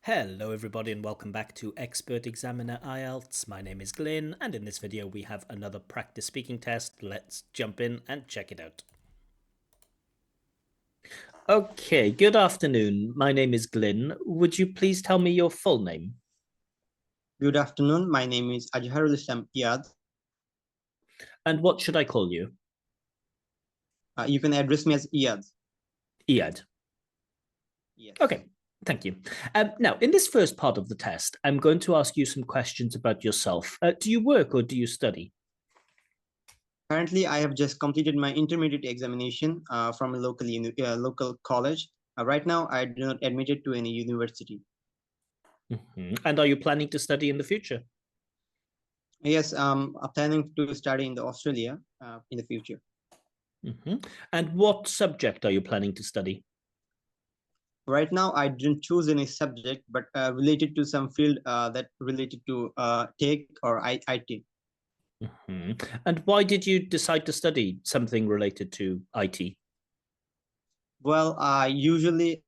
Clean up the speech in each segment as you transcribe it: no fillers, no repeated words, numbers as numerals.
Hello everybody and welcome back to Expert Examiner IELTS. My name is Glyn and in this video we have another practice speaking test. Let's jump in and check it out. Okay, good afternoon. My name is Glyn. Would you please tell me your full name? Good afternoon. My name is Ajharul Islam Eaad. And what should I call you? You can address me as Eaad. Eaad. Yes. Okay, thank you. Now, in this first part of the test, I'm going to ask you some questions about yourself. Do you work or do you study? Currently, I have just completed my intermediate examination from a local college. Right now, I do not admitted to any university. And are you planning to study in the future? Yes, I'm planning to study in Australia in the future. And what subject are you planning to study? Right now, I didn't choose any subject, but related to some field that related to tech or IT. And why did you decide to study something related to IT? Well, usually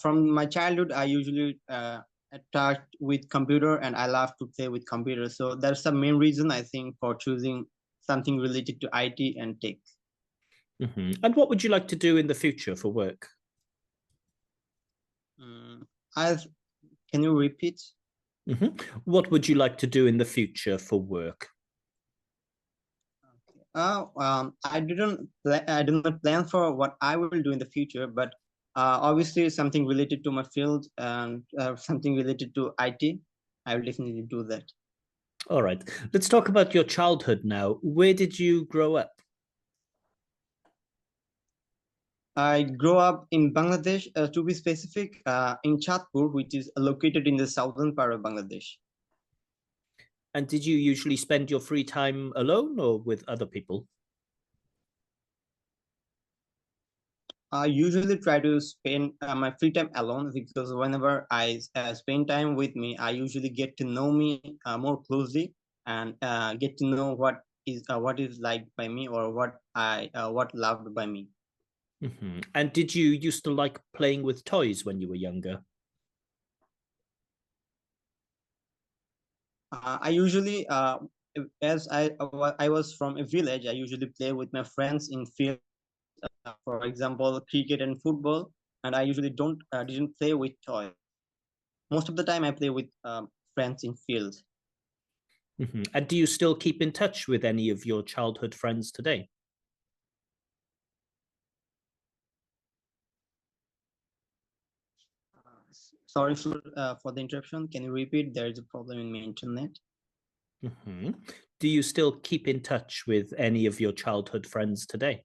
from my childhood, I usually attached with computer and I love to play with computer. So that's the main reason I think for choosing something related to IT and tech. And what would you like to do in the future for work? As can you repeat? What would you like to do in the future for work? I do not plan for what I will do in the future, but obviously something related to my field and something related to IT, I will definitely do that. All right, let's talk about your childhood now. Where did you grow up? I grew up in Bangladesh, to be specific, in Chatpur, which is located in the southern part of Bangladesh. And did you usually spend your free time alone or with other people? I usually try to spend my free time alone because whenever I spend time with me, I usually get to know me more closely and get to know what is liked by me or what loved by me. And did you used to like playing with toys when you were younger? I usually, as I was from a village, I usually play with my friends in field. For example, cricket and football, and I usually didn't play with toys. Most of the time, I play with friends in fields. And do you still keep in touch with any of your childhood friends today? Sorry for the interruption. Can you repeat? There is a problem in my internet. Do you still keep in touch with any of your childhood friends today?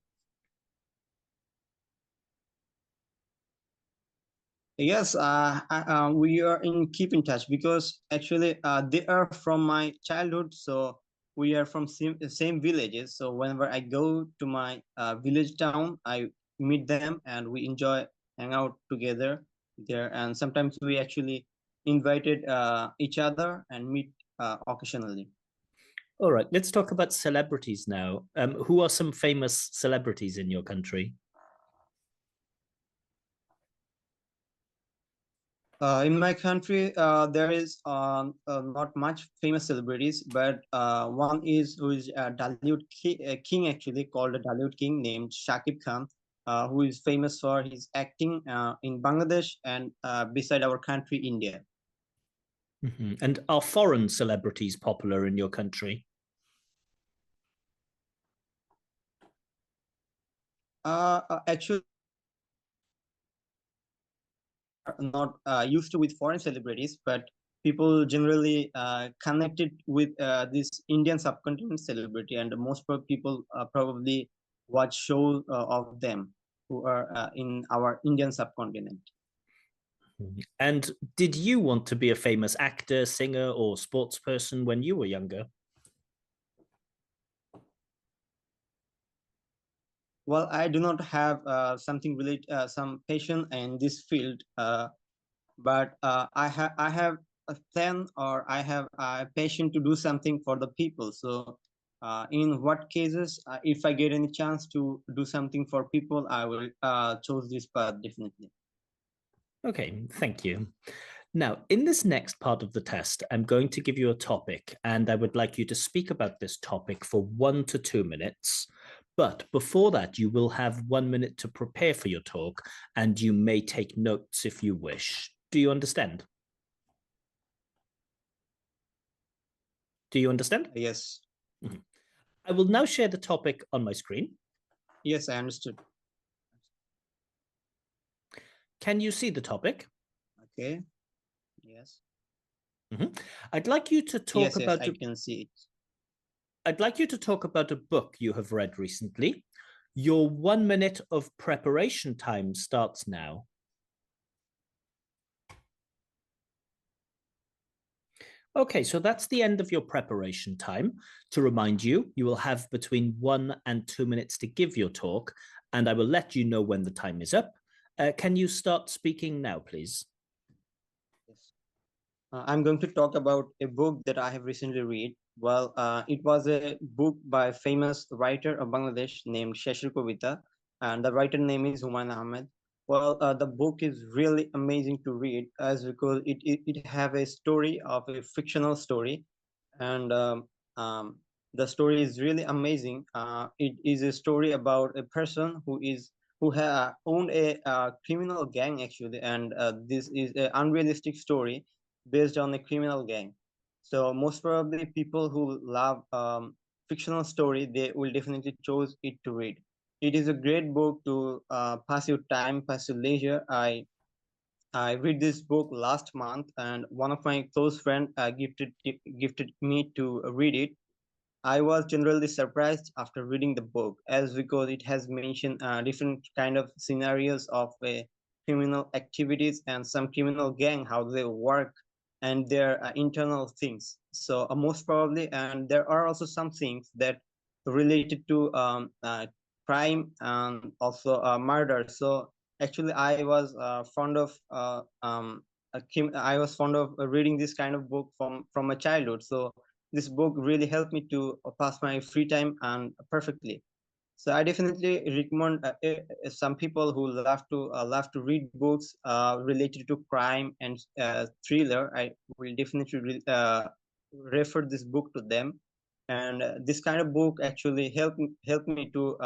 Yes, we are in keep in touch because actually they are from my childhood, so we are from same villages. So whenever I go to my village town, I meet them and we enjoy hang out together there. And sometimes we actually invited each other and meet occasionally. All right, let's talk about celebrities now. Who are some famous celebrities in your country? In my country, there is not much famous celebrities, but one is who is a Dallywood king, actually called a Dallywood king named Shakib Khan, who is famous for his acting in Bangladesh and beside our country, India. And are foreign celebrities popular in your country? Actually, not used to with foreign celebrities, but people generally connected with this Indian subcontinent celebrity, and most people probably watch shows of them who are in our Indian subcontinent. And did you want to be a famous actor, singer, or sports person when you were younger? Well, I do not have some passion in this field, but I have a plan or I have a passion to do something for the people. So, in what cases, if I get any chance to do something for people, I will choose this path definitely. Okay, thank you. Now, in this next part of the test, I'm going to give you a topic, and I would like you to speak about this topic for 1 to 2 minutes. But before that, you will have 1 minute to prepare for your talk, and you may take notes if you wish. Do you understand? Do you understand? Yes. Mhm. I will now share the topic on my screen. Yes, I understood. Can you see the topic? Okay. Yes. I'd like you to talk Yes, about I can see it. I'd like you to talk about a book you have read recently. Your 1 minute of preparation time starts now. Okay, so that's the end of your preparation time. To remind you, you will have between 1 and 2 minutes to give your talk, and I will let you know when the time is up. Can you start speaking now, please? Yes. I'm going to talk about a book that I have recently read. Well, it was a book by famous writer of Bangladesh named Shashir Kavita, and the writer name is Humayun Ahmed. Well, the book is really amazing to read as because it have a story of a fictional story, and um, the story is really amazing. It is a story about a person who owned a criminal gang actually, and this is an unrealistic story based on a criminal gang. So most probably people who love fictional story, they will definitely choose it to read. It is a great book to pass your time, pass your leisure. I read this book last month, and one of my close friend gifted me to read it. I was generally surprised after reading the book, as because it has mentioned different kind of scenarios of criminal activities and some criminal gang, how they work, and their internal things. So most probably, and there are also some things that related to crime and also murder. So actually, I was fond of reading this kind of book from my childhood. So this book really helped me to pass my free time and perfectly. So I definitely recommend some people who love to read books related to crime and thriller. I will definitely refer this book to them. And this kind of book actually help me to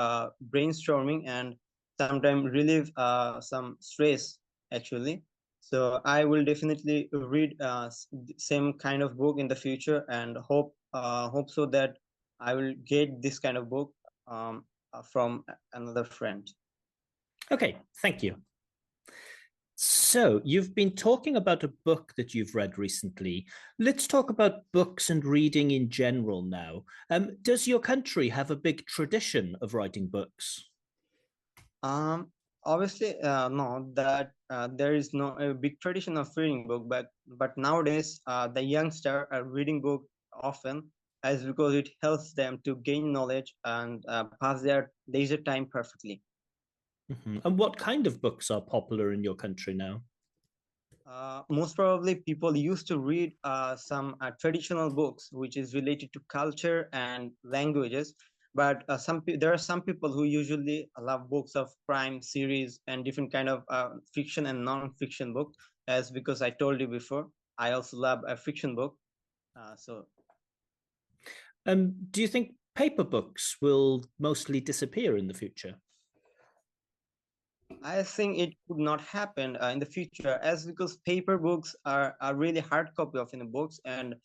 brainstorming and sometimes relieve some stress actually. So I will definitely read same kind of book in the future and hope so that I will get this kind of book from another friend. Okay, thank you. So, you've been talking about a book that you've read recently. Let's talk about books and reading in general now. Does your country have a big tradition of writing books? Um, Obviously, no, that there is no a big tradition of reading book, but nowadays the youngster are reading book often as because it helps them to gain knowledge and pass their leisure time perfectly. And what kind of books are popular in your country now? Most probably people used to read some traditional books which is related to culture and languages, but there are some people who usually love books of crime series and different kind of fiction and non-fiction book, as because I told you before, I also love a fiction book. So Do you think paper books will mostly disappear in the future? I think it could not happen in the future, as because paper books are really hard copy of in the books, and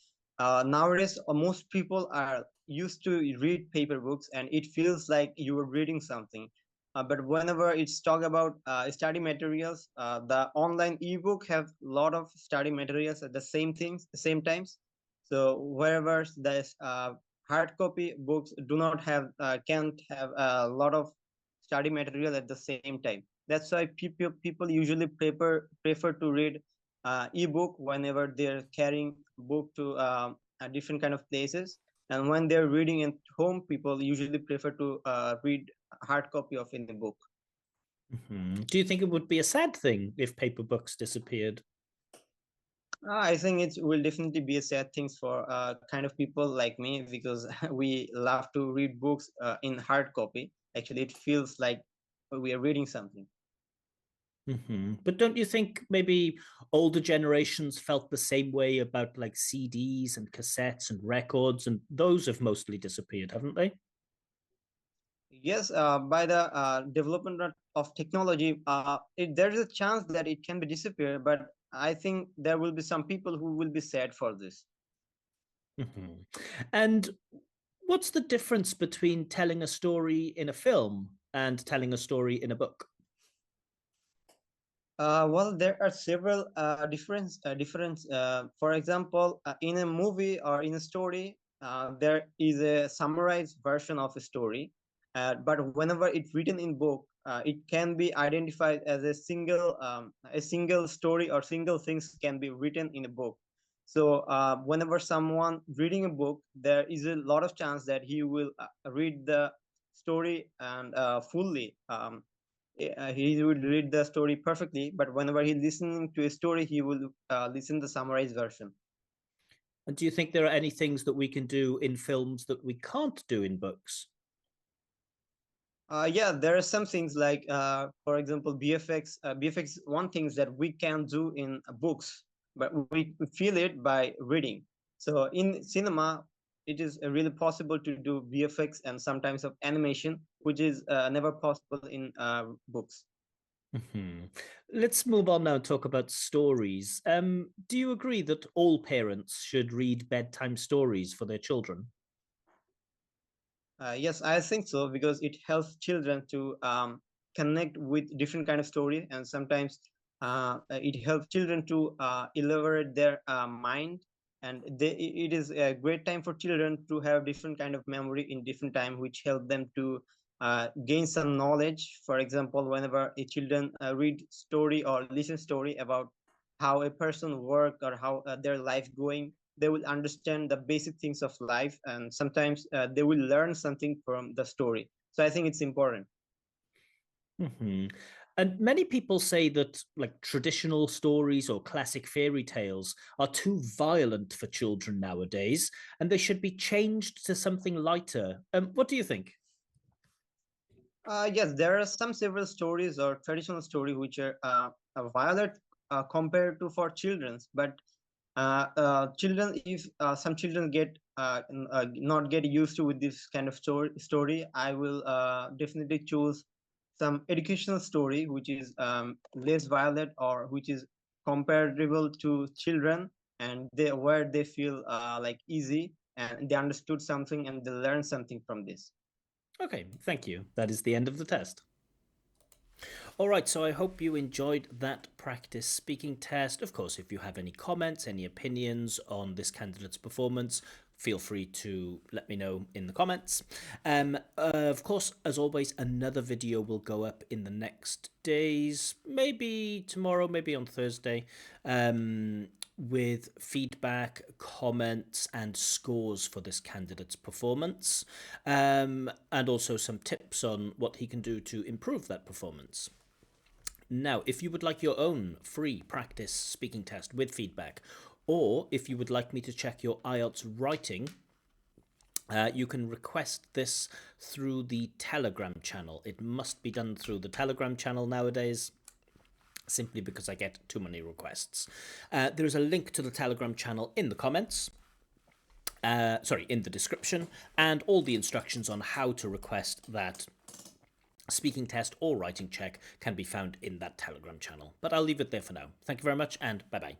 nowadays most people are used to read paper books, and it feels like you are reading something. But whenever it's talk about study materials, the online ebook have a lot of study materials at the same times. So wherever the hard copy books do not have can't have a lot of study material at the same time. That's why people usually prefer to read ebook whenever they're carrying book to different kind of places, and when they're reading at home, people usually prefer to read hard copy of any book. Do you think it would be a sad thing if paper books disappeared? I think it will definitely be a sad thing for kind of people like me because we love to read books in hard copy. Actually, it feels like we are reading something. But don't you think maybe older generations felt the same way about like CDs and cassettes and records, and those have mostly disappeared, haven't they? Yes, by the development of technology, there is a chance that it can be disappear, but I think there will be some people who will be sad for this. And what's the difference between telling a story in a film and telling a story in a book? Well, there are several difference. For example, in a movie or in a story, there is a summarized version of a story. But whenever it's written in book, it can be identified as a single story or single things can be written in a book. So whenever someone reading a book, there is a lot of chance that he will read the story and fully. He would read the story perfectly, but whenever he's listening to a story, he will listen the summarized version. And do you think there are any things that we can do in films that we can't do in books? Yeah, there are some things like, for example, BFX. BFX one things that we can do in books, but we feel it by reading. So in cinema, it is really possible to do BFX and sometimes of animation, which is never possible in books. Let's move on now and talk about stories. Do you agree that all parents should read bedtime stories for their children? Yes, I think so because it helps children to connect with different kind of story, and sometimes it helps children to elaborate their mind, and it is a great time for children to have different kind of memory in different time, which help them to gain some knowledge. For example, whenever a children read story or listen story about how a person work or how their life going, they will understand the basic things of life, and sometimes they will learn something from the story. So I think it's important. And many people say that like traditional stories or classic fairy tales are too violent for children nowadays, and they should be changed to something lighter. What do you think? Yes, there are some several stories or traditional story which are violent compared to for children's, but children, if some children get not get used to with this kind of story, I will definitely choose some educational story which is less violent or which is comparable to children, and they where they feel like easy and they understood something and they learn something from this. Okay, thank you. That is the end of the test. All right, so I hope you enjoyed that practice speaking test. Of course, if you have any comments, any opinions on this candidate's performance, feel free to let me know in the comments. Of course, as always, another video will go up in the next days, maybe tomorrow, maybe on Thursday, with feedback, comments, and scores for this candidate's performance, and also some tips on what he can do to improve that performance. Now, if you would like your own free practice speaking test with feedback, or if you would like me to check your IELTS writing, you can request this through the Telegram channel. It must be done through the Telegram channel nowadays, simply because I get too many requests. There is a link to the Telegram channel in the comments. In the description, and all the instructions on how to request that speaking test or writing check can be found in that Telegram channel. But I'll leave it there for now. Thank you very much, and bye-bye.